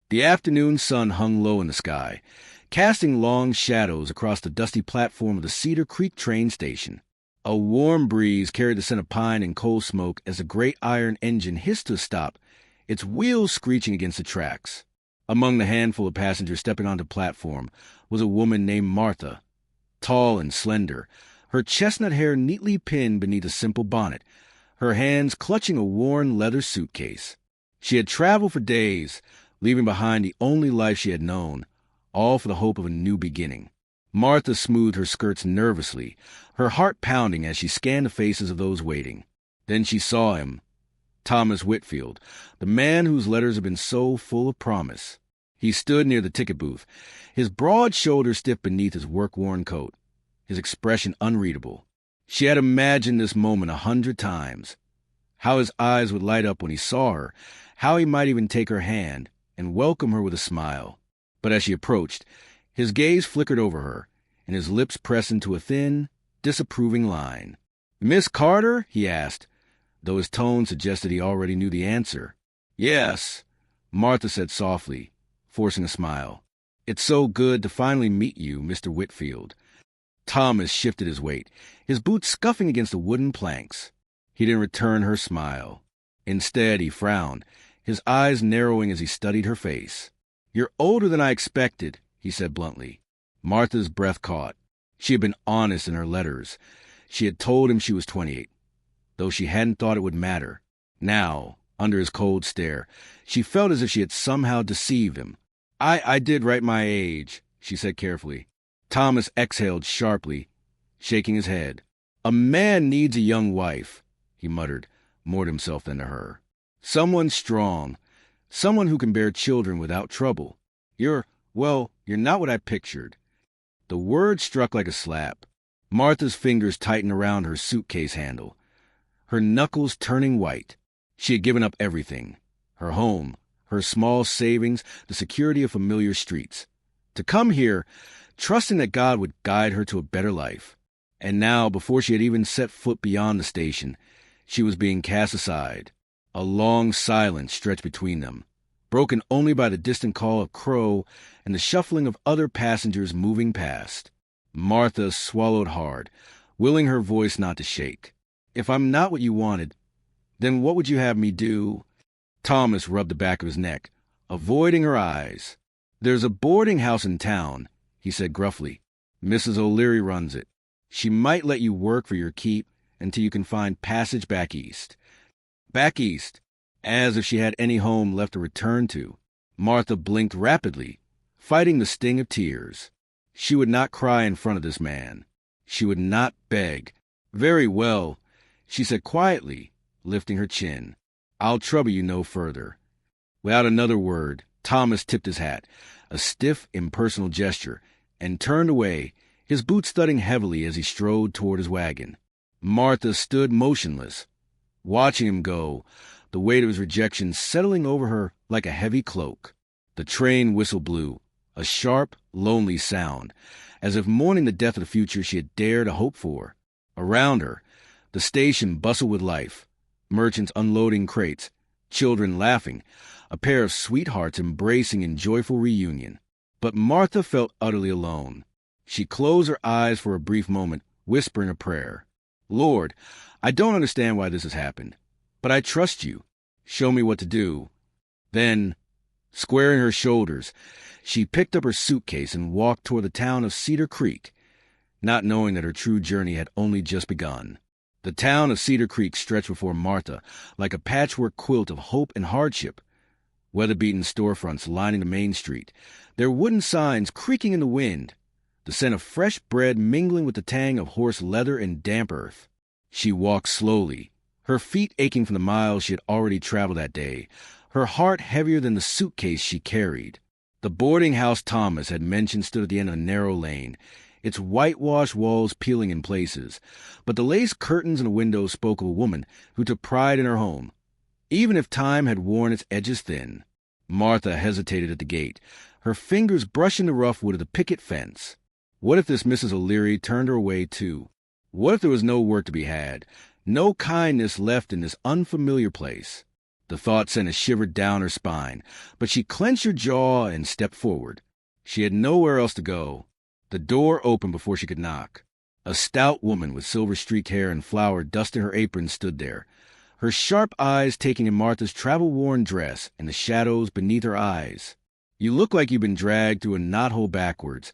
The afternoon sun hung low in the sky, casting long shadows across the dusty platform of the Cedar Creek train station. A warm breeze carried the scent of pine and coal smoke as the great iron engine hissed to a stop, its wheels screeching against the tracks. Among the handful of passengers stepping onto the platform was a woman named Martha, tall and slender, her chestnut hair neatly pinned beneath a simple bonnet, her hands clutching a worn leather suitcase. She had traveled for days, leaving behind the only life she had known, all for the hope of a new beginning. Martha smoothed her skirts nervously, her heart pounding as she scanned the faces of those waiting. Then she saw him, Thomas Whitfield, the man whose letters had been so full of promise. He stood near the ticket booth, his broad shoulders stiff beneath his work-worn coat, his expression unreadable. She had imagined this moment 100 times, how his eyes would light up when he saw her, how he might even take her hand and welcome her with a smile. But as she approached, his gaze flickered over her, and his lips pressed into a thin, disapproving line. "Miss Carter?" he asked, though his tone suggested he already knew the answer. "Yes," Martha said softly, forcing a smile. "It's so good to finally meet you, Mr. Whitfield." Thomas shifted his weight, his boots scuffing against the wooden planks. He didn't return her smile. Instead, he frowned, his eyes narrowing as he studied her face. "You're older than I expected," he said bluntly. Martha's breath caught. She had been honest in her letters. She had told him she was 28, though she hadn't thought it would matter. Now, under his cold stare, she felt as if she had somehow deceived him. I did write my age," she said carefully. Thomas exhaled sharply, shaking his head. "A man needs a young wife," he muttered, more to himself than to her. "Someone strong, someone who can bear children without trouble. You're not what I pictured." The word struck like a slap. Martha's fingers tightened around her suitcase handle, her knuckles turning white. She had given up everything, her home, her small savings, the security of familiar streets, to come here, trusting that God would guide her to a better life. And now, before she had even set foot beyond the station, she was being cast aside. A long silence stretched between them, broken only by the distant call of crow and the shuffling of other passengers moving past. Martha swallowed hard, willing her voice not to shake. "If I'm not what you wanted, then what would you have me do?" Thomas rubbed the back of his neck, avoiding her eyes. "There's a boarding house in town," he said gruffly. "Mrs. O'Leary runs it. She might let you work for your keep until you can find passage back east." Back east, as if she had any home left to return to. Martha blinked rapidly, fighting the sting of tears. She would not cry in front of this man. She would not beg. "Very well," she said quietly, lifting her chin. "I'll trouble you no further." Without another word, Thomas tipped his hat, a stiff, impersonal gesture, and turned away, his boots thudding heavily as he strode toward his wagon. Martha stood motionless, watching him go, the weight of his rejection settling over her like a heavy cloak. The train whistle blew, a sharp, lonely sound, as if mourning the death of the future she had dared to hope for. Around her, the station bustled with life, merchants unloading crates, children laughing, a pair of sweethearts embracing in joyful reunion. But Martha felt utterly alone. She closed her eyes for a brief moment, whispering a prayer. "Lord, I don't understand why this has happened, but I trust you. Show me what to do." Then, squaring her shoulders, she picked up her suitcase and walked toward the town of Cedar Creek, not knowing that her true journey had only just begun. The town of Cedar Creek stretched before Martha like a patchwork quilt of hope and hardship, weather-beaten storefronts lining the main street, their wooden signs creaking in the wind, the scent of fresh bread mingling with the tang of horse leather and damp earth. She walked slowly, her feet aching from the miles she had already traveled that day, her heart heavier than the suitcase she carried. The boarding house Thomas had mentioned stood at the end of a narrow lane, its whitewashed walls peeling in places, but the lace curtains in the windows spoke of a woman who took pride in her home, even if time had worn its edges thin. Martha hesitated at the gate, her fingers brushing the rough wood of the picket fence. What if this Mrs. O'Leary turned her away, too? What if there was no work to be had, no kindness left in this unfamiliar place? The thought sent a shiver down her spine, but she clenched her jaw and stepped forward. She had nowhere else to go. The door opened before she could knock. A stout woman with silver-streaked hair and flour dusting her apron stood there, her sharp eyes taking in Martha's travel-worn dress and the shadows beneath her eyes. "You look like you've been dragged through a knothole backwards,"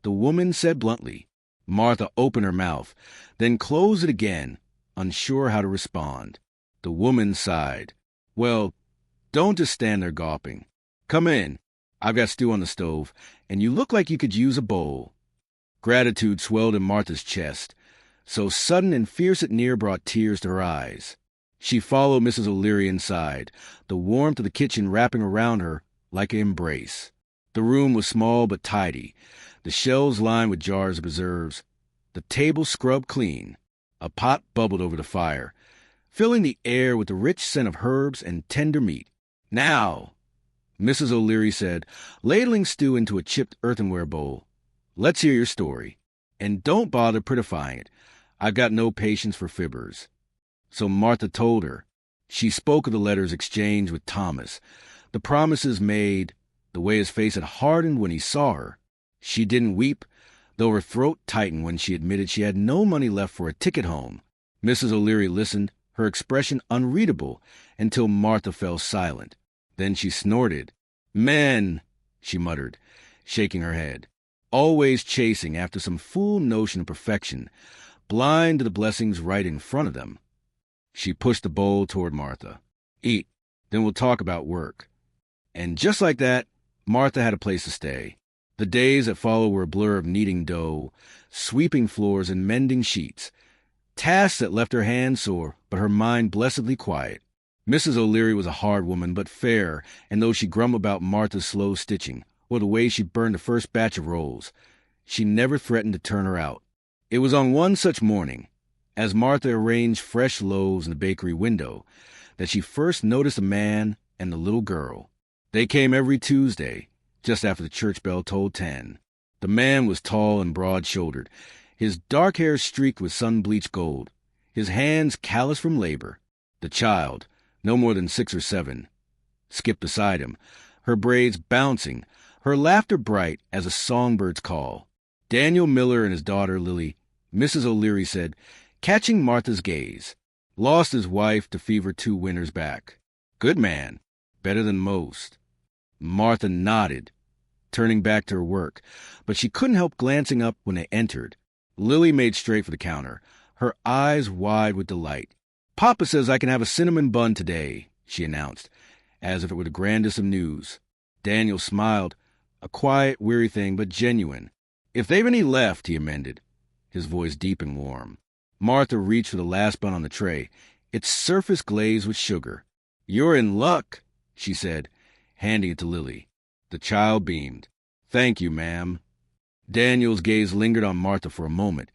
the woman said bluntly. Martha opened her mouth, then closed it again, unsure how to respond. The woman sighed. "Well, don't just stand there gawping. Come in. I've got stew on the stove, and you look like you could use a bowl." Gratitude swelled in Martha's chest, so sudden and fierce it near brought tears to her eyes. She followed Mrs. O'Leary inside, the warmth of the kitchen wrapping around her like an embrace. The room was small but tidy, the shelves lined with jars of preserves, the table scrubbed clean. A pot bubbled over the fire, filling the air with the rich scent of herbs and tender meat. "Now," Mrs. O'Leary said, ladling stew into a chipped earthenware bowl, "let's hear your story. And don't bother prettifying it. I've got no patience for fibbers." So Martha told her. She spoke of the letters exchanged with Thomas, the promises made, the way his face had hardened when he saw her. She didn't weep, though her throat tightened when she admitted she had no money left for a ticket home. Mrs. O'Leary listened, her expression unreadable, until Martha fell silent. Then she snorted. "Men," she muttered, shaking her head, always chasing after some fool notion of perfection, blind to the blessings right in front of them. She pushed the bowl toward Martha. "Eat, then we'll talk about work." And just like that, Martha had a place to stay. The days that followed were a blur of kneading dough, sweeping floors, and mending sheets. Tasks that left her hands sore, but her mind blessedly quiet. Mrs. O'Leary was a hard woman, but fair, and though she grumbled about Martha's slow stitching, or the way she burned the first batch of rolls, she never threatened to turn her out. It was on one such morning, as Martha arranged fresh loaves in the bakery window, that she first noticed a man and the little girl. They came every Tuesday, just after the church bell tolled 10. The man was tall and broad-shouldered, his dark hair streaked with sun-bleached gold, his hands calloused from labor. The child, no more than 6 or 7, skipped beside him, her braids bouncing, her laughter bright as a songbird's call. Daniel Miller and his daughter Lily, Mrs. O'Leary said, catching Martha's gaze, lost his wife to fever 2 winters back. Good man, better than most. Martha nodded, turning back to her work, but she couldn't help glancing up when they entered. Lily made straight for the counter, her eyes wide with delight. "Papa says I can have a cinnamon bun today," she announced, as if it were the grandest of news. Daniel smiled, a quiet, weary thing, but genuine. "If they've any left," he amended, his voice deep and warm. Martha reached for the last bun on the tray, its surface glazed with sugar. "You're in luck," she said, handing it to Lily. The child beamed. "Thank you, ma'am." Daniel's gaze lingered on Martha for a moment,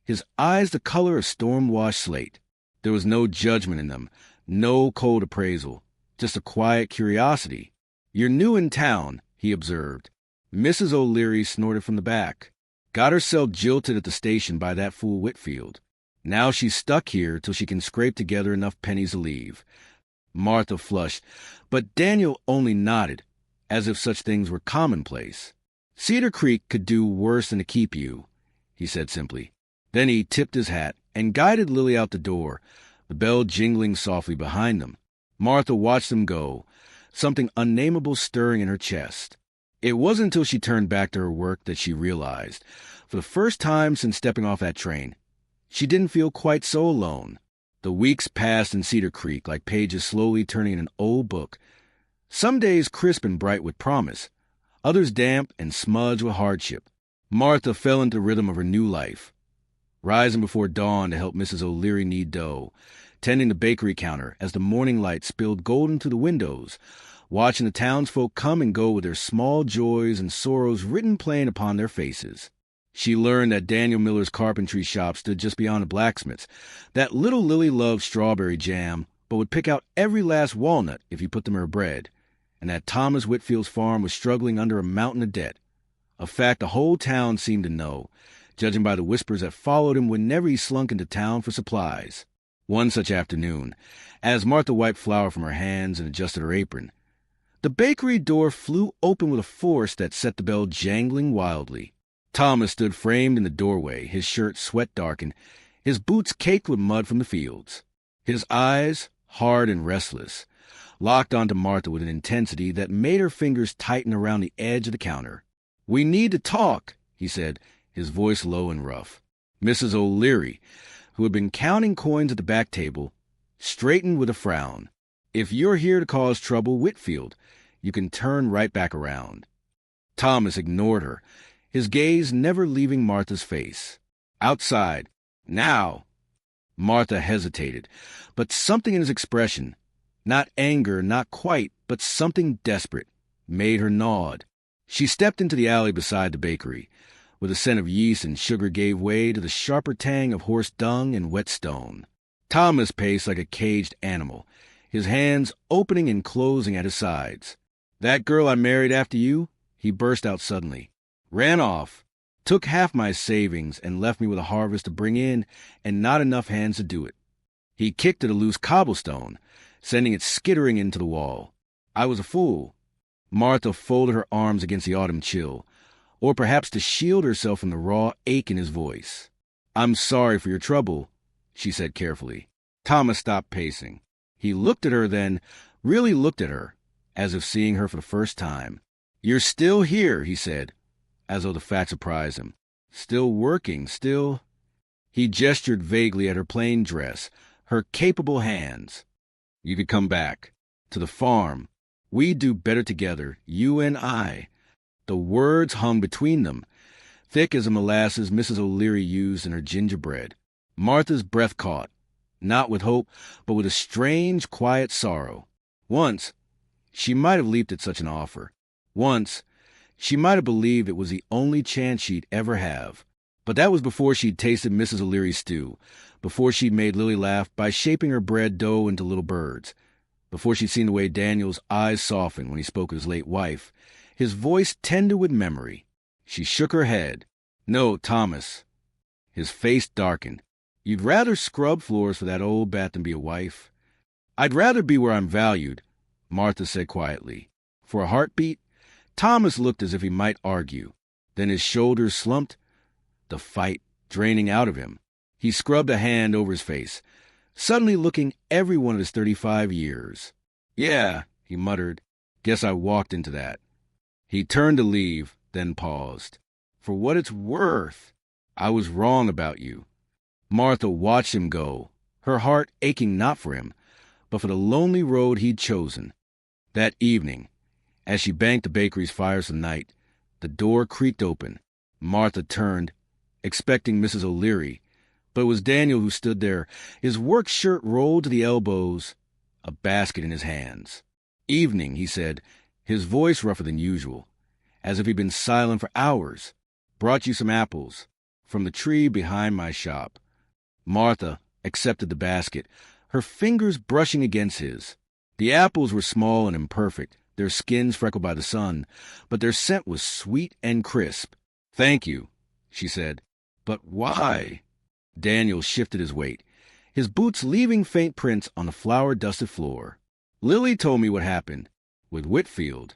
his eyes the color of storm-washed slate. There was no judgment in them, no cold appraisal, just a quiet curiosity. "You're new in town," he observed. Mrs. O'Leary snorted from the back. "Got herself jilted at the station by that fool Whitfield. Now she's stuck here till she can scrape together enough pennies to leave." Martha flushed, but Daniel only nodded, as if such things were commonplace. "Cedar Creek could do worse than to keep you," he said simply. Then he tipped his hat and guided Lily out the door, the bell jingling softly behind them. Martha watched them go, something unnameable stirring in her chest. It wasn't until she turned back to her work that she realized, for the first time since stepping off that train, she didn't feel quite so alone. The weeks passed in Cedar Creek like pages slowly turning in an old book. Some days crisp and bright with promise, others damp and smudged with hardship. Martha fell into the rhythm of her new life, rising before dawn to help Mrs. O'Leary knead dough, tending the bakery counter as the morning light spilled golden through the windows, watching the townsfolk come and go with their small joys and sorrows written plain upon their faces. She learned that Daniel Miller's carpentry shop stood just beyond the Blacksmith's, that little Lily loved strawberry jam, but would pick out every last walnut if you put them in her bread, and that Thomas Whitfield's farm was struggling under a mountain of debt, a fact the whole town seemed to know, judging by the whispers that followed him whenever he slunk into town for supplies. One such afternoon, as Martha wiped flour from her hands and adjusted her apron, the bakery door flew open with a force that set the bell jangling wildly. Thomas stood framed in the doorway, his shirt sweat-darkened, his boots caked with mud from the fields. His eyes, hard and restless, locked onto Martha with an intensity that made her fingers tighten around the edge of the counter. "We need to talk," he said, his voice low and rough. Mrs. O'Leary, who had been counting coins at the back table, straightened with a frown. "If you're here to cause trouble, Whitfield, you can turn right back around." Thomas ignored her, his gaze never leaving Martha's face. "Outside. Now." Martha hesitated, but something in his expression, not anger, not quite, but something desperate, made her nod. She stepped into the alley beside the bakery, where the scent of yeast and sugar gave way to the sharper tang of horse dung and wet stone. Thomas paced like a caged animal, his hands opening and closing at his sides. "That girl I married after you," he burst out suddenly, "ran off, took half my savings, and left me with a harvest to bring in and not enough hands to do it." He kicked at a loose cobblestone, sending it skittering into the wall. "I was a fool." Martha folded her arms against the autumn chill, or perhaps to shield herself from the raw ache in his voice. "I'm sorry for your trouble," she said carefully. Thomas stopped pacing. He looked at her then, really looked at her, as if seeing her for the first time. "You're still here," he said, as though the fact surprised him. "Still working, still—" He gestured vaguely at her plain dress, her capable hands. "You could come back. To the farm. We'd do better together, you and I." The words hung between them, thick as the molasses Mrs. O'Leary used in her gingerbread. Martha's breath caught, not with hope, but with a strange, quiet sorrow. Once, she might have leaped at such an offer. Once, she might have believed it was the only chance she'd ever have. But that was before she'd tasted Mrs. O'Leary's stew, before she'd made Lily laugh by shaping her bread dough into little birds, before she'd seen the way Daniel's eyes softened when he spoke of his late wife, his voice tender with memory. She shook her head. "No, Thomas." His face darkened. "You'd rather scrub floors for that old bat than be a wife?" "I'd rather be where I'm valued," Martha said quietly. For a heartbeat, Thomas looked as if he might argue. Then his shoulders slumped, the fight draining out of him. He scrubbed a hand over his face, suddenly looking every one of his 35 years. "Yeah," he muttered. "Guess I walked into that." He turned to leave, then paused. "For what it's worth, I was wrong about you." Martha watched him go, her heart aching not for him, but for the lonely road he'd chosen. That evening, as she banked the bakery's fires for the night, the door creaked open. Martha turned, expecting Mrs. O'Leary, but it was Daniel who stood there, his work shirt rolled to the elbows, a basket in his hands. "Evening," he said, his voice rougher than usual, as if he'd been silent for hours. "Brought you some apples, from the tree behind my shop." Martha accepted the basket, her fingers brushing against his. The apples were small and imperfect, their skins freckled by the sun, but their scent was sweet and crisp. "Thank you," she said. "But why?" Daniel shifted his weight, his boots leaving faint prints on the flour-dusted floor. "Lily told me what happened with Whitfield."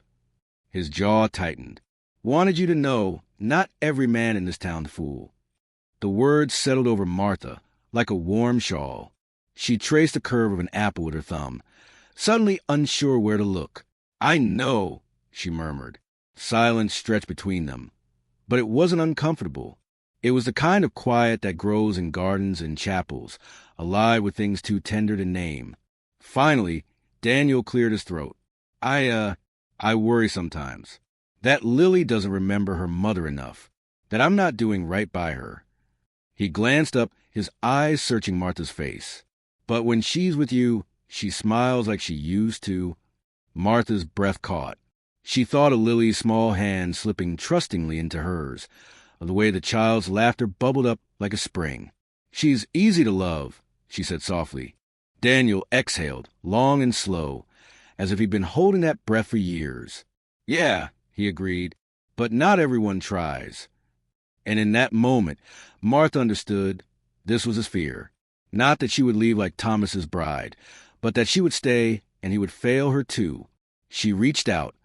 His jaw tightened. "Wanted you to know, not every man in this town's a fool." The words settled over Martha like a warm shawl. She traced the curve of an apple with her thumb, suddenly unsure where to look. "I know," she murmured. Silence stretched between them. But it wasn't uncomfortable. It was the kind of quiet that grows in gardens and chapels, alive with things too tender to name. Finally, Daniel cleared his throat. I worry sometimes that Lily doesn't remember her mother enough, that I'm not doing right by her." He glanced up, his eyes searching Martha's face. "But when she's with you, she smiles like she used to." Martha's breath caught. She thought of Lily's small hand slipping trustingly into hers, of the way the child's laughter bubbled up like a spring. "She's easy to love," she said softly. Daniel exhaled, long and slow, as if he'd been holding that breath for years. "Yeah," he agreed, "but not everyone tries." And in that moment, Martha understood this was his fear. Not that she would leave like Thomas's bride, but that she would stay and he would fail her too. She reached out,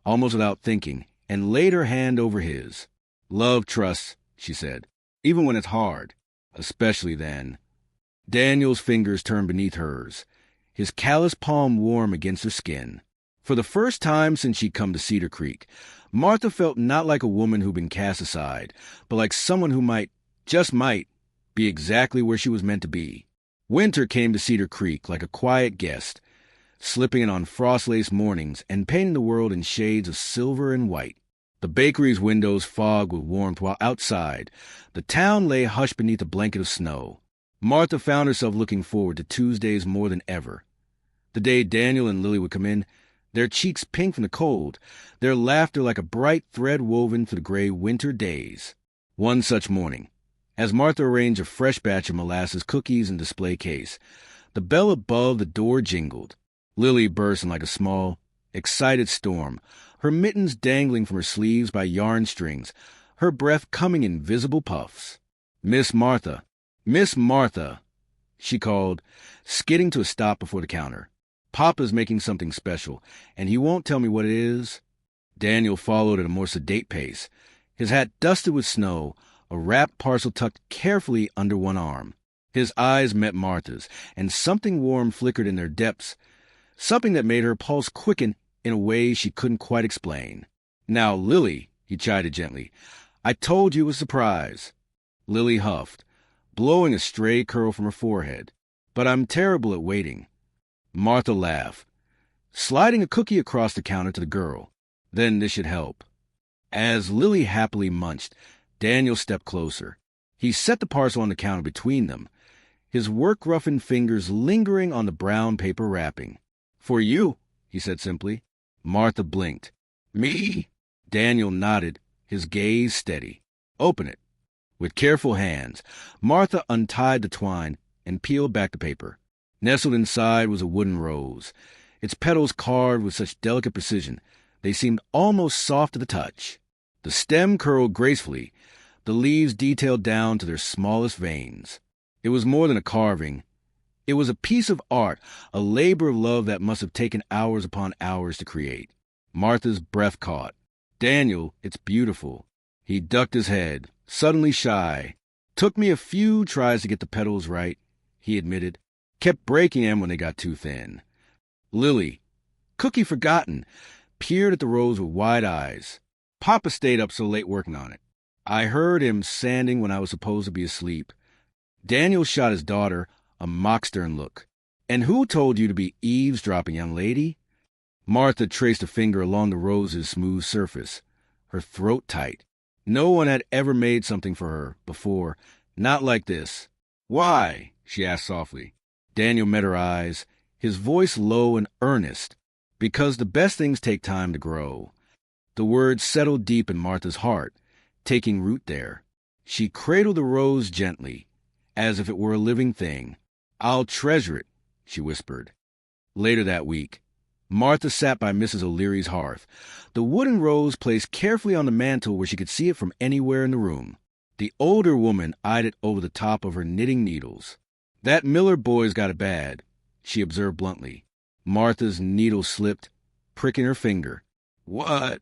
almost without thinking, and laid her hand over his. "Love trusts," she said, "even when it's hard, especially then." Daniel's fingers turned beneath hers, his calloused palm warm against her skin. For the first time since she'd come to Cedar Creek, Martha felt not like a woman who'd been cast aside, but like someone who might, just might, be exactly where she was meant to be. Winter came to Cedar Creek like a quiet guest, slipping in on frost-laced mornings and painting the world in shades of silver and white. The bakery's windows fogged with warmth, while outside, the town lay hushed beneath a blanket of snow. Martha found herself looking forward to Tuesdays more than ever. The day Daniel and Lily would come in, their cheeks pink from the cold, their laughter like a bright thread woven through the gray winter days. One such morning, as Martha arranged a fresh batch of molasses cookies in the display case, the bell above the door jingled. Lily burst in like a small, excited storm, her mittens dangling from her sleeves by yarn strings, her breath coming in visible puffs. "Miss Martha, Miss Martha," she called, skidding to a stop before the counter. "Papa's making something special, and he won't tell me what it is." Daniel followed at a more sedate pace, his hat dusted with snow, a wrapped parcel tucked carefully under one arm. His eyes met Martha's, and something warm flickered in their depths, something that made her pulse quicken in a way she couldn't quite explain. "Now, Lily," he chided gently, "I told you it was a surprise." Lily huffed, blowing a stray curl from her forehead. "But I'm terrible at waiting." Martha laughed, sliding a cookie across the counter to the girl. "Then this should help." As Lily happily munched, Daniel stepped closer. He set the parcel on the counter between them, his work-roughened fingers lingering on the brown paper wrapping. "For you," he said simply. Martha blinked. "Me?" Daniel nodded, his gaze steady. "Open it." With careful hands, Martha untied the twine and peeled back the paper. Nestled inside was a wooden rose, its petals carved with such delicate precision they seemed almost soft to the touch. The stem curled gracefully, the leaves detailed down to their smallest veins. It was more than a carving. It was a piece of art, a labor of love that must have taken hours upon hours to create. Martha's breath caught. "Daniel, it's beautiful." He ducked his head, suddenly shy. "Took me a few tries to get the petals right," he admitted. "Kept breaking them when they got too thin." Lily, cookie forgotten, peered at the rose with wide eyes. "Papa stayed up so late working on it. I heard him sanding when I was supposed to be asleep." Daniel shot his daughter a mock-stern look. "And who told you to be eavesdropping, young lady?" Martha traced a finger along the rose's smooth surface, her throat tight. No one had ever made something for her before, not like this. "Why?" she asked softly. Daniel met her eyes, his voice low and earnest. "Because the best things take time to grow." The words settled deep in Martha's heart, taking root there. She cradled the rose gently, as if it were a living thing. "I'll treasure it," she whispered. Later that week, Martha sat by Mrs. O'Leary's hearth, the wooden rose placed carefully on the mantel where she could see it from anywhere in the room. The older woman eyed it over the top of her knitting needles. "That Miller boy's got it bad," she observed bluntly. Martha's needle slipped, pricking her finger. "What?"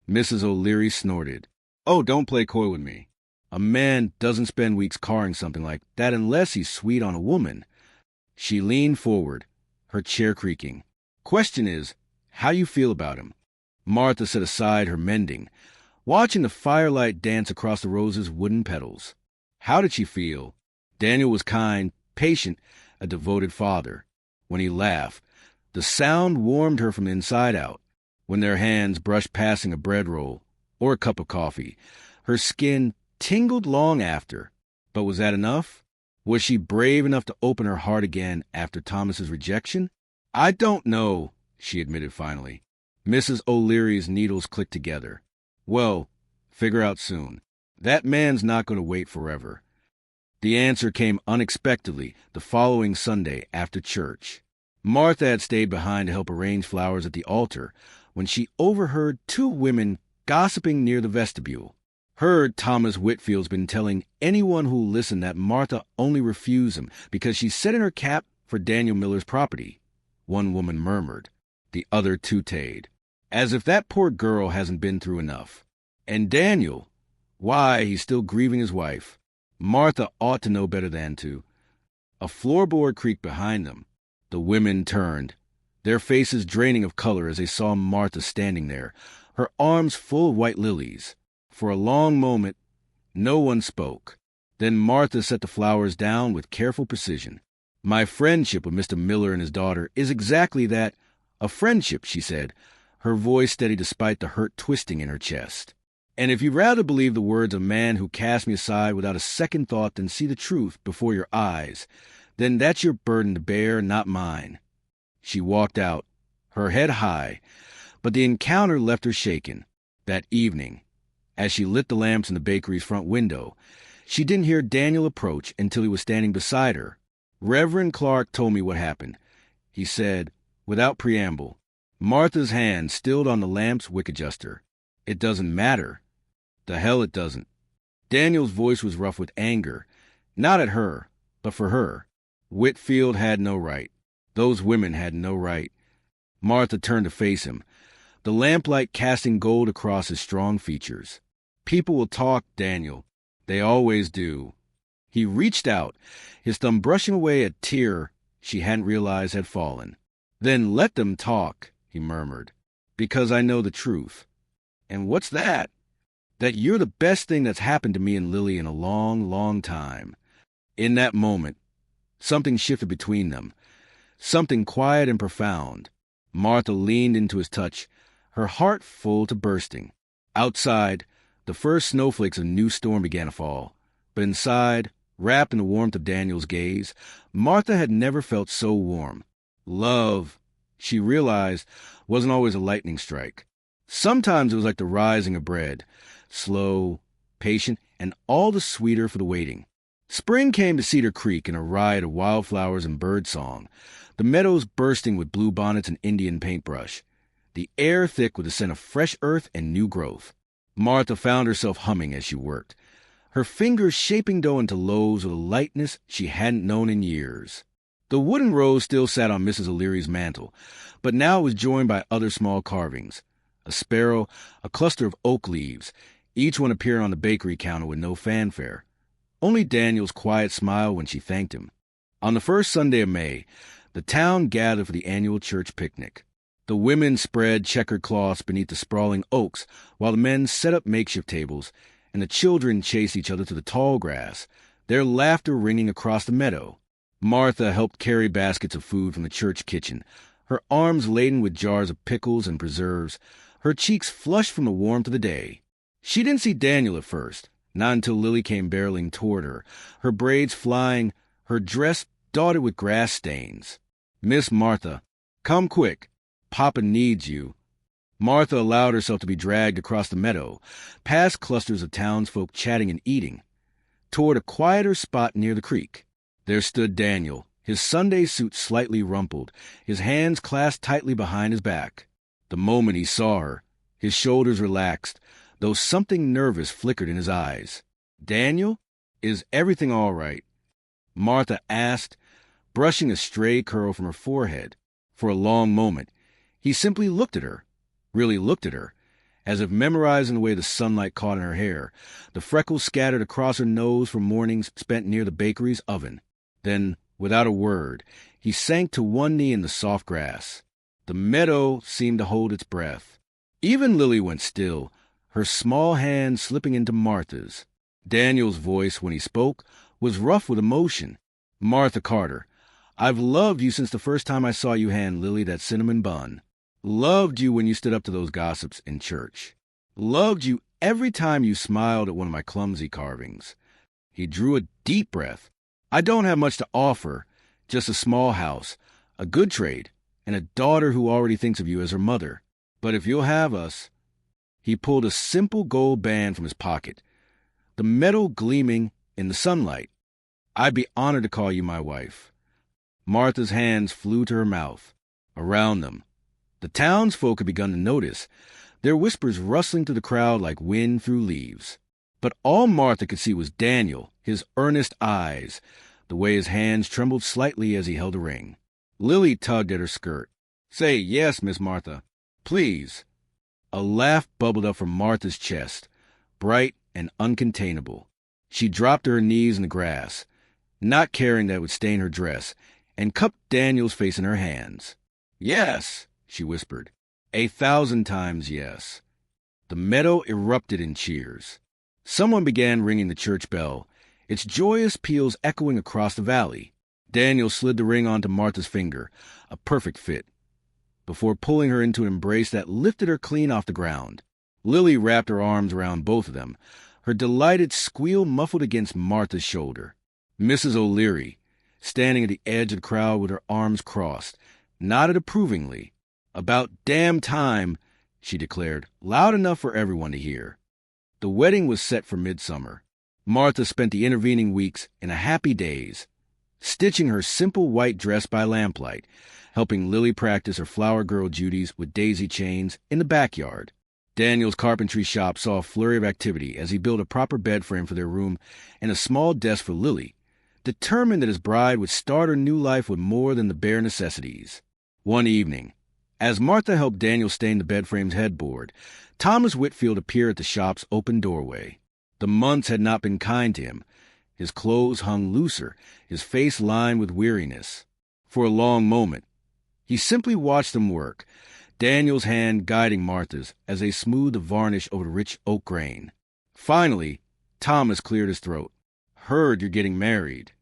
Mrs. O'Leary snorted. "Oh, don't play coy with me. A man doesn't spend weeks carring something like that unless he's sweet on a woman." She leaned forward, her chair creaking. "Question is, how you feel about him?" Martha set aside her mending, watching the firelight dance across the rose's wooden petals. How did she feel? Daniel was kind, patient, a devoted father. When he laughed, the sound warmed her from the inside out. When their hands brushed passing a bread roll or a cup of coffee, her skin tingled long after. But was that enough? Was she brave enough to open her heart again after Thomas's rejection? "I don't know," she admitted finally. Mrs. O'Leary's needles clicked together. "Well, figure out soon. That man's not going to wait forever." The answer came unexpectedly the following Sunday after church. Martha had stayed behind to help arrange flowers at the altar when she overheard two women gossiping near the vestibule. Heard Thomas Whitfield's been telling anyone who'll listen that Martha only refused him because she set in her cap for Daniel Miller's property. One woman murmured. The other tooted. As if that poor girl hasn't been through enough. And Daniel, why, he's still grieving his wife. Martha ought to know better than to. A floorboard creaked behind them. The women turned, their faces draining of color as they saw Martha standing there, her arms full of white lilies. For a long moment, no one spoke. Then Martha set the flowers down with careful precision. My friendship with Mr. Miller and his daughter is exactly that, a friendship, she said, her voice steady despite the hurt twisting in her chest. And if you'd rather believe the words of a man who cast me aside without a second thought than see the truth before your eyes, then that's your burden to bear, not mine. She walked out, her head high, but the encounter left her shaken. That evening, as she lit the lamps in the bakery's front window, she didn't hear Daniel approach until he was standing beside her. Reverend Clark told me what happened. He said, without preamble, Martha's hand stilled on the lamp's wick adjuster. It doesn't matter. The hell it doesn't. Daniel's voice was rough with anger, not at her, but for her. Whitfield had no right. Those women had no right. Martha turned to face him, the lamplight casting gold across his strong features. People will talk, Daniel. They always do. He reached out, his thumb brushing away a tear she hadn't realized had fallen. Then let them talk, he murmured, because I know the truth. And what's that? That you're the best thing that's happened to me and Lily in a long, long time. In that moment, something shifted between them, something quiet and profound. Martha leaned into his touch, her heart full to bursting. Outside, the first snowflakes of a new storm began to fall. But inside, wrapped in the warmth of Daniel's gaze, Martha had never felt so warm. Love, she realized, wasn't always a lightning strike. Sometimes it was like the rising of bread, slow, patient, and all the sweeter for the waiting. Spring came to Cedar Creek in a riot of wildflowers and birdsong, the meadows bursting with bluebonnets and Indian paintbrush, the air thick with the scent of fresh earth and new growth. Martha found herself humming as she worked, her fingers shaping dough into loaves with a lightness she hadn't known in years. The wooden rose still sat on Mrs. O'Leary's mantel, but now it was joined by other small carvings. A sparrow, a cluster of oak leaves, each one appearing on the bakery counter with no fanfare. Only Daniel's quiet smile when she thanked him. On the first Sunday of May, the town gathered for the annual church picnic. The women spread checkered cloths beneath the sprawling oaks, while the men set up makeshift tables, and the children chased each other to the tall grass, their laughter ringing across the meadow. Martha helped carry baskets of food from the church kitchen, her arms laden with jars of pickles and preserves, her cheeks flushed from the warmth of the day. She didn't see Daniel at first, not until Lily came barreling toward her, her braids flying, her dress dotted with grass stains. Miss Martha, come quick. Papa needs you. Martha allowed herself to be dragged across the meadow, past clusters of townsfolk chatting and eating, toward a quieter spot near the creek. There stood Daniel, his Sunday suit slightly rumpled, his hands clasped tightly behind his back. The moment he saw her, his shoulders relaxed, though something nervous flickered in his eyes. Daniel, is everything all right? Martha asked, brushing a stray curl from her forehead. For a long moment, he simply looked at her, really looked at her, as if memorizing the way the sunlight caught in her hair, the freckles scattered across her nose from mornings spent near the bakery's oven. Then, without a word, he sank to one knee in the soft grass. The meadow seemed to hold its breath. Even Lily went still, her small hand slipping into Martha's. Daniel's voice, when he spoke, was rough with emotion. Martha Carter, I've loved you since the first time I saw you hand Lily that cinnamon bun. Loved you when you stood up to those gossips in church. Loved you every time you smiled at one of my clumsy carvings. He drew a deep breath. I don't have much to offer, just a small house, a good trade, and a daughter who already thinks of you as her mother. But if you'll have us... He pulled a simple gold band from his pocket, the metal gleaming in the sunlight. I'd be honored to call you my wife. Martha's hands flew to her mouth. Around them, the townsfolk had begun to notice, their whispers rustling through the crowd like wind through leaves. But all Martha could see was Daniel, his earnest eyes, the way his hands trembled slightly as he held a ring. Lily tugged at her skirt. "Say yes, Miss Martha. Please." A laugh bubbled up from Martha's chest, bright and uncontainable. She dropped to her knees in the grass, not caring that it would stain her dress, and cupped Daniel's face in her hands. "Yes," she whispered. 1,000 times yes. The meadow erupted in cheers. Someone began ringing the church bell, its joyous peals echoing across the valley. Daniel slid the ring onto Martha's finger, a perfect fit, before pulling her into an embrace that lifted her clean off the ground. Lily wrapped her arms around both of them, her delighted squeal muffled against Martha's shoulder. Mrs. O'Leary, standing at the edge of the crowd with her arms crossed, nodded approvingly. "About damn time," she declared, loud enough for everyone to hear. The wedding was set for midsummer. Martha spent the intervening weeks in a happy daze, stitching her simple white dress by lamplight, helping Lily practice her flower girl duties with daisy chains in the backyard. Daniel's carpentry shop saw a flurry of activity as he built a proper bed frame for their room and a small desk for Lily, determined that his bride would start her new life with more than the bare necessities. One evening, as Martha helped Daniel stain the bed frame's headboard, Thomas Whitfield appeared at the shop's open doorway. The months had not been kind to him. His clothes hung looser, his face lined with weariness. For a long moment, he simply watched them work, Daniel's hand guiding Martha's as they smoothed the varnish over the rich oak grain. Finally, Thomas cleared his throat. "Heard you're getting married."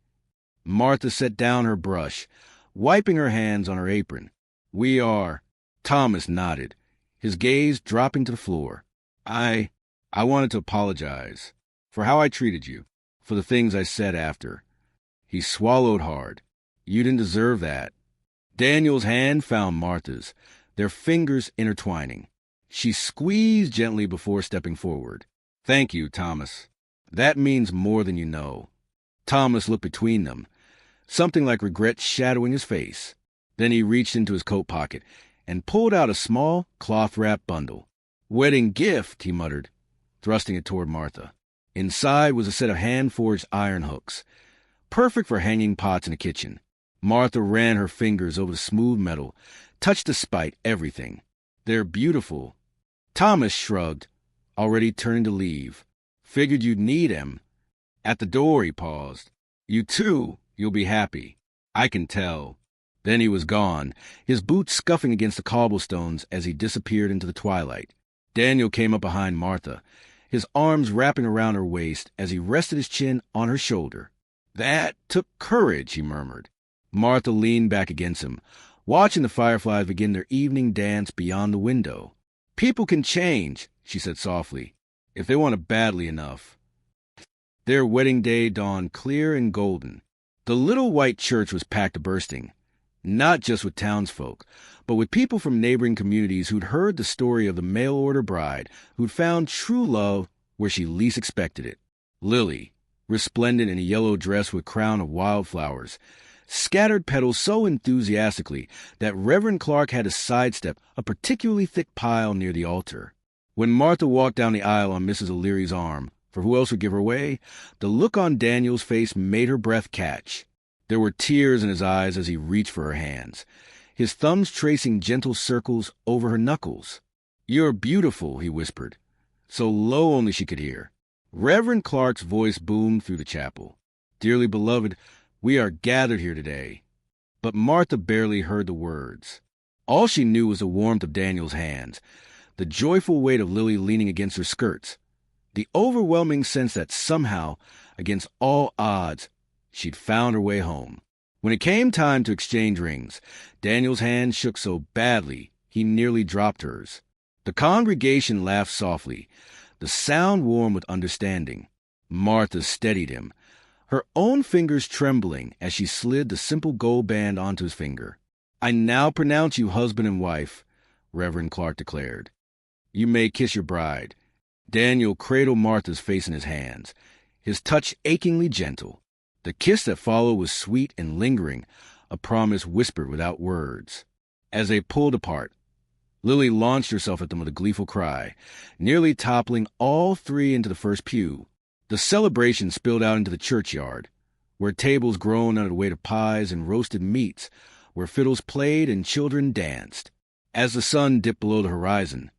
Martha set down her brush, wiping her hands on her apron. "We are." Thomas nodded, his gaze dropping to the floor. I wanted to apologize for how I treated you, for the things I said after." He swallowed hard. "You didn't deserve that." Daniel's hand found Martha's, their fingers intertwining. She squeezed gently before stepping forward. "Thank you, Thomas. That means more than you know." Thomas looked between them, something like regret shadowing his face. Then he reached into his coat pocket and pulled out a small, cloth-wrapped bundle. "Wedding gift," he muttered, thrusting it toward Martha. Inside was a set of hand-forged iron hooks, perfect for hanging pots in the kitchen. Martha ran her fingers over the smooth metal, touched despite everything. "They're beautiful." Thomas shrugged, already turning to leave. "Figured you'd need 'em." At the door he paused. "You too. You'll be happy. I can tell." Then he was gone, his boots scuffing against the cobblestones as he disappeared into the twilight. Daniel came up behind Martha, his arms wrapping around her waist as he rested his chin on her shoulder. "That took courage," he murmured. Martha leaned back against him, watching the fireflies begin their evening dance beyond the window. "People can change," she said softly, "if they want it badly enough." Their wedding day dawned clear and golden. The little white church was packed to bursting, not just with townsfolk, but with people from neighboring communities who'd heard the story of the mail-order bride who'd found true love where she least expected it. Lily, resplendent in a yellow dress with a crown of wildflowers, scattered petals so enthusiastically that Reverend Clark had to sidestep a particularly thick pile near the altar. When Martha walked down the aisle on Mrs. O'Leary's arm, for who else would give her way, the look on Daniel's face made her breath catch. There were tears in his eyes as he reached for her hands, his thumbs tracing gentle circles over her knuckles. "You're beautiful," he whispered, so low only she could hear. Reverend Clark's voice boomed through the chapel. "Dearly beloved, we are gathered here today." But Martha barely heard the words. All she knew was the warmth of Daniel's hands, the joyful weight of Lily leaning against her skirts, the overwhelming sense that somehow, against all odds, she'd found her way home. When it came time to exchange rings, Daniel's hand shook so badly he nearly dropped hers. The congregation laughed softly, the sound warm with understanding. Martha steadied him, her own fingers trembling as she slid the simple gold band onto his finger. "I now pronounce you husband and wife," Reverend Clark declared. "You may kiss your bride." Daniel cradled Martha's face in his hands, his touch achingly gentle. The kiss that followed was sweet and lingering, a promise whispered without words. As they pulled apart, Lily launched herself at them with a gleeful cry, nearly toppling all three into the first pew. The celebration spilled out into the churchyard, where tables groaned under the weight of pies and roasted meats, where fiddles played and children danced. As the sun dipped below the horizon,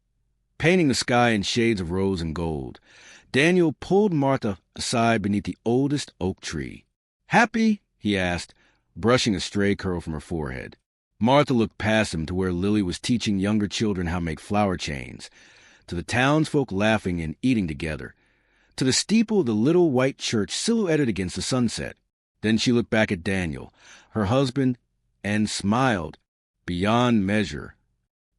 painting the sky in shades of rose and gold, Daniel pulled Martha aside beneath the oldest oak tree. "Happy?" he asked, brushing a stray curl from her forehead. Martha looked past him to where Lily was teaching younger children how to make flower chains, to the townsfolk laughing and eating together, to the steeple of the little white church silhouetted against the sunset. Then she looked back at Daniel, her husband, and smiled beyond measure.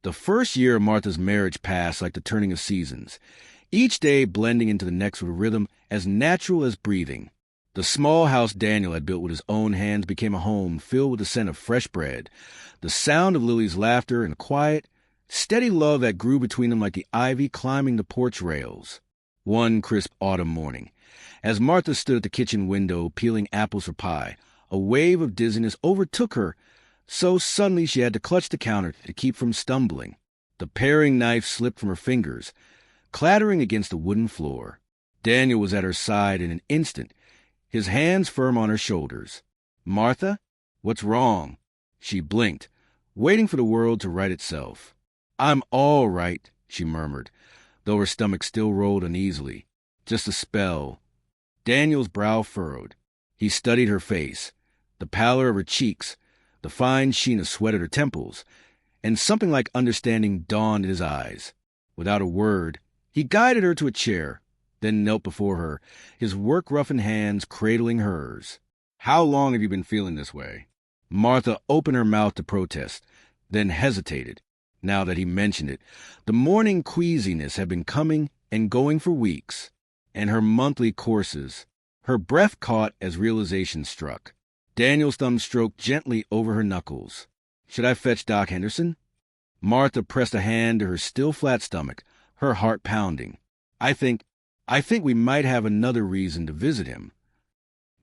The first year of Martha's marriage passed like the turning of seasons, each day blending into the next with a rhythm as natural as breathing. The small house Daniel had built with his own hands became a home filled with the scent of fresh bread, the sound of Lily's laughter, and quiet, steady love that grew between them like the ivy climbing the porch rails. One crisp autumn morning, as Martha stood at the kitchen window peeling apples for pie, a wave of dizziness overtook her, so suddenly she had to clutch the counter to keep from stumbling. The paring knife slipped from her fingers, clattering against the wooden floor. Daniel was at her side in an instant, his hands firm on her shoulders. "Martha, what's wrong?" She blinked, waiting for the world to right itself. "I'm all right," she murmured, though her stomach still rolled uneasily. "Just a spell." Daniel's brow furrowed. He studied her face, the pallor of her cheeks, the fine sheen of sweat at her temples, and something like understanding dawned in his eyes. Without a word, he guided her to a chair, then knelt before her, his work-roughened hands cradling hers. "How long have you been feeling this way?" Martha opened her mouth to protest, then hesitated. Now that he mentioned it, the morning queasiness had been coming and going for weeks, and her monthly courses. Her breath caught as realization struck. Daniel's thumb stroked gently over her knuckles. "Should I fetch Doc Henderson?" Martha pressed a hand to her still flat stomach, her heart pounding. I think we might have another reason to visit him."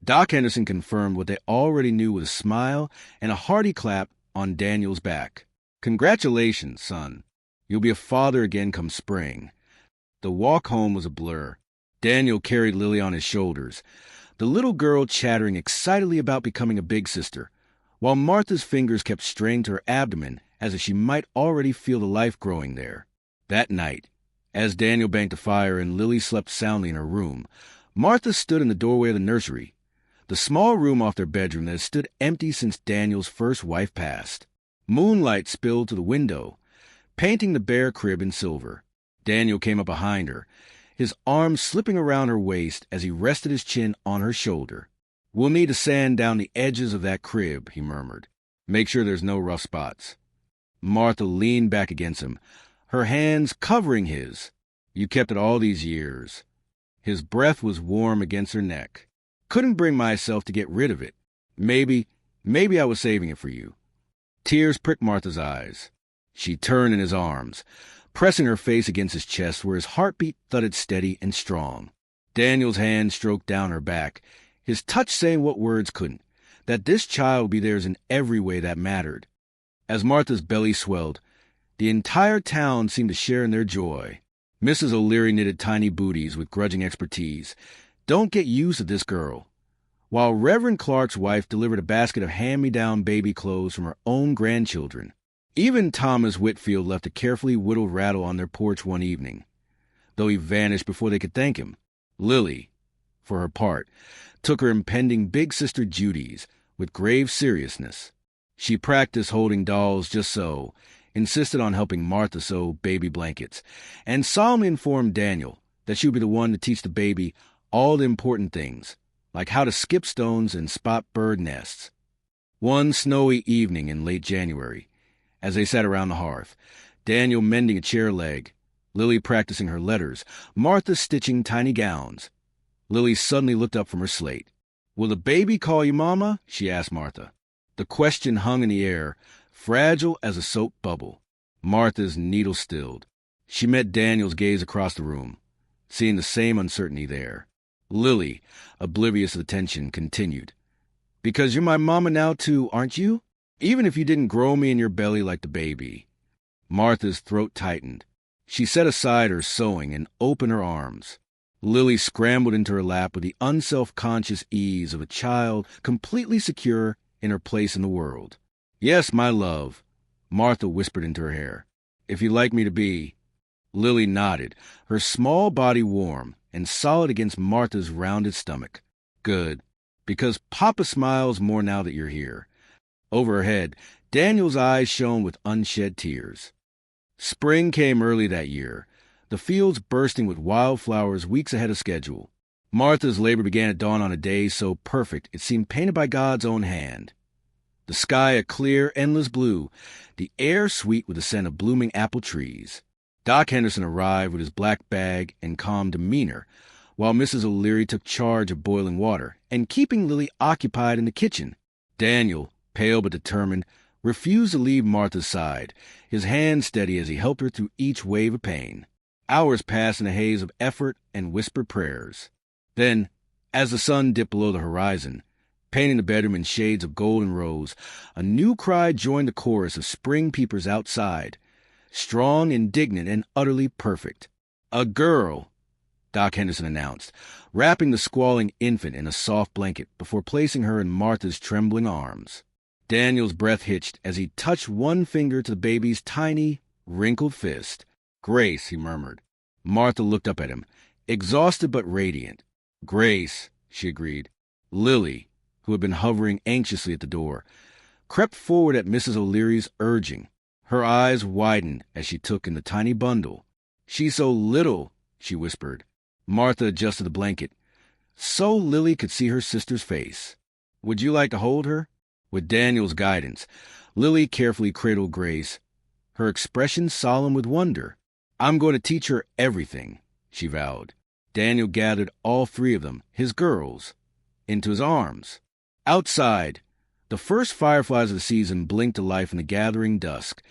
Doc Henderson confirmed what they already knew with a smile and a hearty clap on Daniel's back. "Congratulations, son. You'll be a father again come spring." The walk home was a blur. Daniel carried Lily on his shoulders, the little girl chattering excitedly about becoming a big sister, while Martha's fingers kept straying to her abdomen as if she might already feel the life growing there. That night, as Daniel banked a fire and Lily slept soundly in her room, Martha stood in the doorway of the nursery, the small room off their bedroom that had stood empty since Daniel's first wife passed. Moonlight spilled to the window, painting the bare crib in silver. Daniel came up behind her, his arms slipping around her waist as he rested his chin on her shoulder. "We'll need to sand down the edges of that crib," he murmured. "Make sure there's no rough spots." Martha leaned back against him, her hands covering his. "You kept it all these years." His breath was warm against her neck. "Couldn't bring myself to get rid of it. Maybe I was saving it for you." Tears pricked Martha's eyes. She turned in his arms, pressing her face against his chest where his heartbeat thudded steady and strong. Daniel's hand stroked down her back, his touch saying what words couldn't, that this child would be theirs in every way that mattered. As Martha's belly swelled, the entire town seemed to share in their joy. Mrs. O'Leary knitted tiny booties with grudging expertise. "Don't get used to this girl." While Reverend Clark's wife delivered a basket of hand-me-down baby clothes from her own grandchildren. Even Thomas Whitfield left a carefully whittled rattle on their porch one evening, though he vanished before they could thank him. Lily, for her part, took her impending big sister duties with grave seriousness. She practiced holding dolls just so, insisted on helping Martha sew baby blankets, and solemnly informed Daniel that she would be the one to teach the baby all the important things, like how to skip stones and spot bird nests. One snowy evening in late January, as they sat around the hearth, Daniel mending a chair leg, Lily practicing her letters, Martha stitching tiny gowns, Lily suddenly looked up from her slate. "Will the baby call you Mama?" she asked Martha. The question hung in the air, fragile as a soap bubble. Martha's needle stilled. She met Daniel's gaze across the room, seeing the same uncertainty there. Lily, oblivious of the tension, continued. "Because you're my mama now, too, aren't you? Even if you didn't grow me in your belly like the baby." Martha's throat tightened. She set aside her sewing and opened her arms. Lily scrambled into her lap with the unself-conscious ease of a child completely secure in her place in the world. "Yes, my love," Martha whispered into her hair. "If you'd like me to be." Lily nodded, her small body warm and solid against Martha's rounded stomach. "Good, because Papa smiles more now that you're here." Over her head, Daniel's eyes shone with unshed tears. Spring came early that year, the fields bursting with wildflowers weeks ahead of schedule. Martha's labor began at dawn on a day so perfect it seemed painted by God's own hand. The sky a clear, endless blue, the air sweet with the scent of blooming apple trees. Doc Henderson arrived with his black bag and calm demeanor, while Mrs. O'Leary took charge of boiling water and keeping Lily occupied in the kitchen. Daniel, pale but determined, refused to leave Martha's side, his hand steady as he helped her through each wave of pain. Hours passed in a haze of effort and whispered prayers. Then, as the sun dipped below the horizon, painting the bedroom in shades of gold and rose, a new cry joined the chorus of spring peepers outside, strong, indignant, and utterly perfect. "A girl," Doc Henderson announced, wrapping the squalling infant in a soft blanket before placing her in Martha's trembling arms. Daniel's breath hitched as he touched one finger to the baby's tiny, wrinkled fist. "Grace," he murmured. Martha looked up at him, exhausted but radiant. "Grace," she agreed. Lily, who had been hovering anxiously at the door, crept forward at Mrs. O'Leary's urging. Her eyes widened as she took in the tiny bundle. "She's so little," she whispered. Martha adjusted the blanket, so Lily could see her sister's face. "Would you like to hold her?" With Daniel's guidance, Lily carefully cradled Grace, her expression solemn with wonder. "I'm going to teach her everything," she vowed. Daniel gathered all three of them, his girls, into his arms. Outside, the first fireflies of the season blinked to life in the gathering dusk,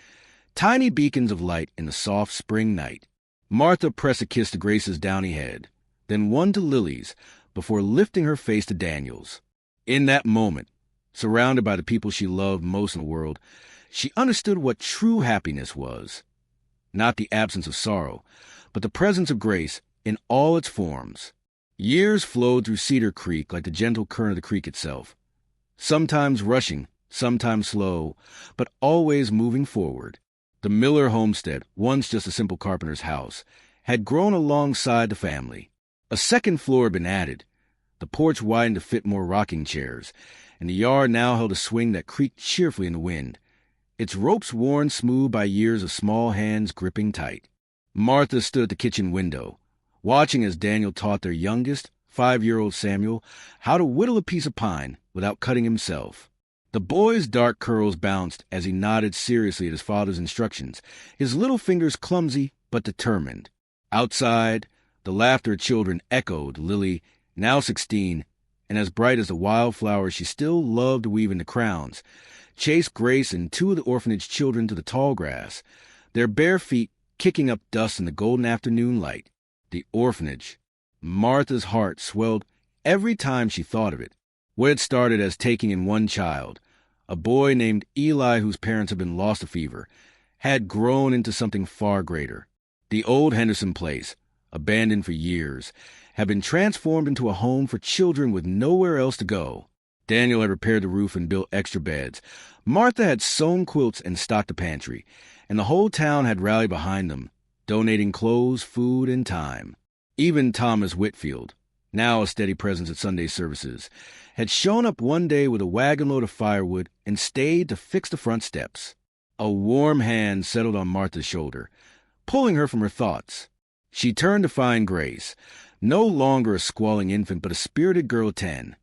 tiny beacons of light in the soft spring night. Martha pressed a kiss to Grace's downy head, then one to Lily's, before lifting her face to Daniel's. In that moment, surrounded by the people she loved most in the world, she understood what true happiness was. Not the absence of sorrow, but the presence of Grace in all its forms. Years flowed through Cedar Creek like the gentle current of the creek itself, sometimes rushing, sometimes slow, but always moving forward. The Miller homestead, once just a simple carpenter's house, had grown alongside the family. A second floor had been added. The porch widened to fit more rocking chairs, and the yard now held a swing that creaked cheerfully in the wind, its ropes worn smooth by years of small hands gripping tight. Martha stood at the kitchen window, watching as Daniel taught their youngest, 5-year-old Samuel, how to whittle a piece of pine without cutting himself. The boy's dark curls bounced as he nodded seriously at his father's instructions, his little fingers clumsy but determined. Outside, the laughter of children echoed. Lily, now 16, and as bright as the wildflowers she still loved to weave into crowns, chased Grace and two of the orphanage children to the tall grass, their bare feet kicking up dust in the golden afternoon light. The orphanage. Martha's heart swelled every time she thought of it. What had started as taking in one child, a boy named Eli whose parents had been lost to fever, had grown into something far greater. The old Henderson place, abandoned for years, had been transformed into a home for children with nowhere else to go. Daniel had repaired the roof and built extra beds. Martha had sewn quilts and stocked the pantry, and the whole town had rallied behind them, donating clothes, food, and time. Even Thomas Whitfield, now a steady presence at Sunday services, had shown up one day with a wagon load of firewood and stayed to fix the front steps. A warm hand settled on Martha's shoulder, pulling her from her thoughts. She turned to find Grace, no longer a squalling infant but a spirited girl of 10,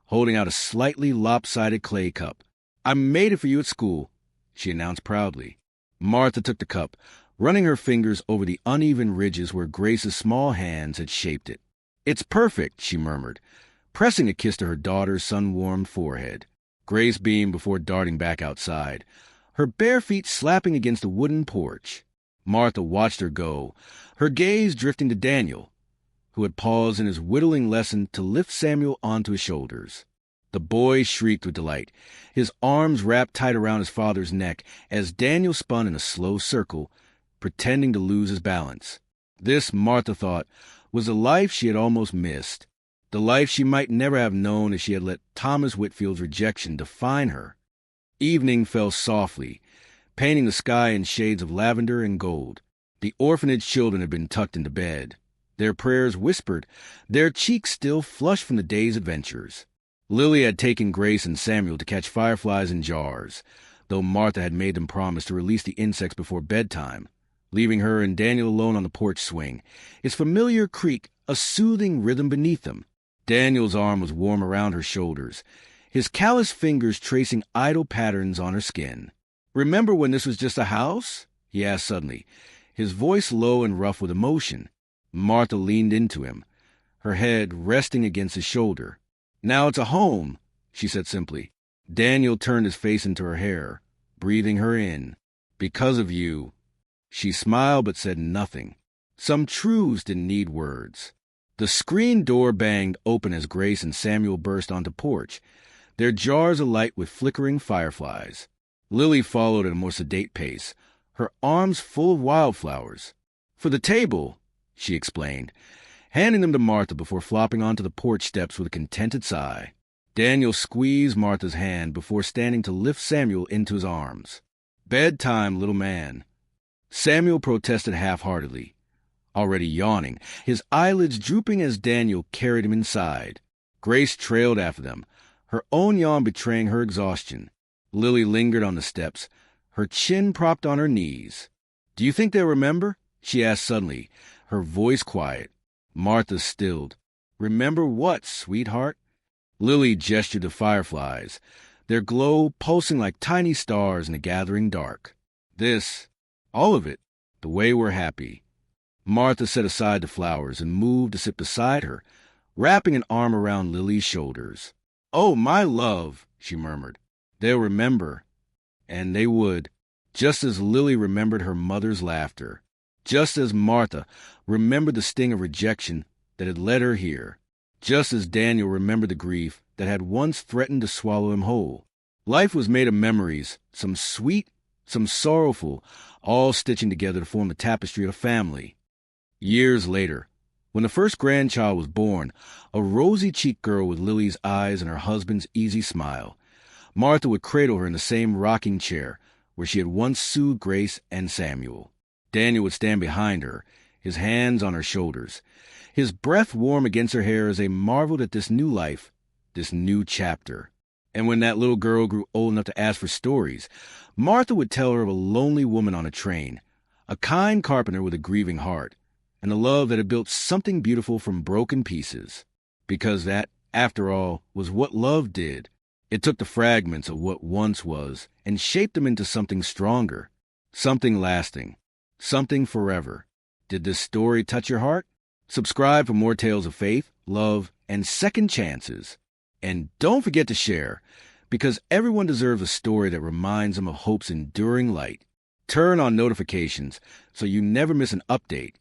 holding out a slightly lopsided clay cup. "I made it for you at school," she announced proudly. Martha took the cup, running her fingers over the uneven ridges where Grace's small hands had shaped it. "It's perfect," she murmured, pressing a kiss to her daughter's sun-warmed forehead. Grace beamed before darting back outside, her bare feet slapping against the wooden porch. Martha watched her go, her gaze drifting to Daniel, who had paused in his whittling lesson to lift Samuel onto his shoulders. The boy shrieked with delight, his arms wrapped tight around his father's neck as Daniel spun in a slow circle, pretending to lose his balance. This, Martha thought, was the life she had almost missed, the life she might never have known if she had let Thomas Whitfield's rejection define her. Evening fell softly, painting the sky in shades of lavender and gold. The orphanage children had been tucked into bed, their prayers whispered, their cheeks still flushed from the day's adventures. Lily had taken Grace and Samuel to catch fireflies in jars, though Martha had made them promise to release the insects before bedtime, leaving her and Daniel alone on the porch swing, his familiar creak a soothing rhythm beneath them. Daniel's arm was warm around her shoulders, his calloused fingers tracing idle patterns on her skin. "Remember when this was just a house?" he asked suddenly, his voice low and rough with emotion. Martha leaned into him, her head resting against his shoulder. "Now it's a home," she said simply. Daniel turned his face into her hair, breathing her in. "Because of you." She smiled but said nothing. Some truths didn't need words. The screen door banged open as Grace and Samuel burst onto porch, their jars alight with flickering fireflies. Lily followed at a more sedate pace, her arms full of wildflowers. "For the table," she explained, handing them to Martha before flopping onto the porch steps with a contented sigh. Daniel squeezed Martha's hand before standing to lift Samuel into his arms. "Bedtime, little man." Samuel protested half-heartedly, already yawning, his eyelids drooping as Daniel carried him inside. Grace trailed after them, her own yawn betraying her exhaustion. Lily lingered on the steps, her chin propped on her knees. "Do you think they'll remember?" she asked suddenly, her voice quiet. Martha stilled. "Remember what, sweetheart?" Lily gestured to fireflies, their glow pulsing like tiny stars in the gathering dark. "This, all of it, the way we're happy." Martha set aside the flowers and moved to sit beside her, wrapping an arm around Lily's shoulders. "Oh, my love," she murmured. "They'll remember." And they would, just as Lily remembered her mother's laughter, just as Martha remembered the sting of rejection that had led her here, just as Daniel remembered the grief that had once threatened to swallow him whole. Life was made of memories, some sweet, some sorrowful, all stitching together to form the tapestry of a family. Years later, when the first grandchild was born, a rosy-cheeked girl with Lily's eyes and her husband's easy smile, Martha would cradle her in the same rocking chair where she had once soothed Grace and Samuel. Daniel would stand behind her, his hands on her shoulders, his breath warm against her hair as they marveled at this new life, this new chapter. And when that little girl grew old enough to ask for stories, Martha would tell her of a lonely woman on a train, a kind carpenter with a grieving heart, and a love that had built something beautiful from broken pieces. Because that, after all, was what love did. It took the fragments of what once was and shaped them into something stronger, something lasting, something forever. Did this story touch your heart? Subscribe for more tales of faith, love, and second chances. And don't forget to share, because everyone deserves a story that reminds them of hope's enduring light. Turn on notifications so you never miss an update.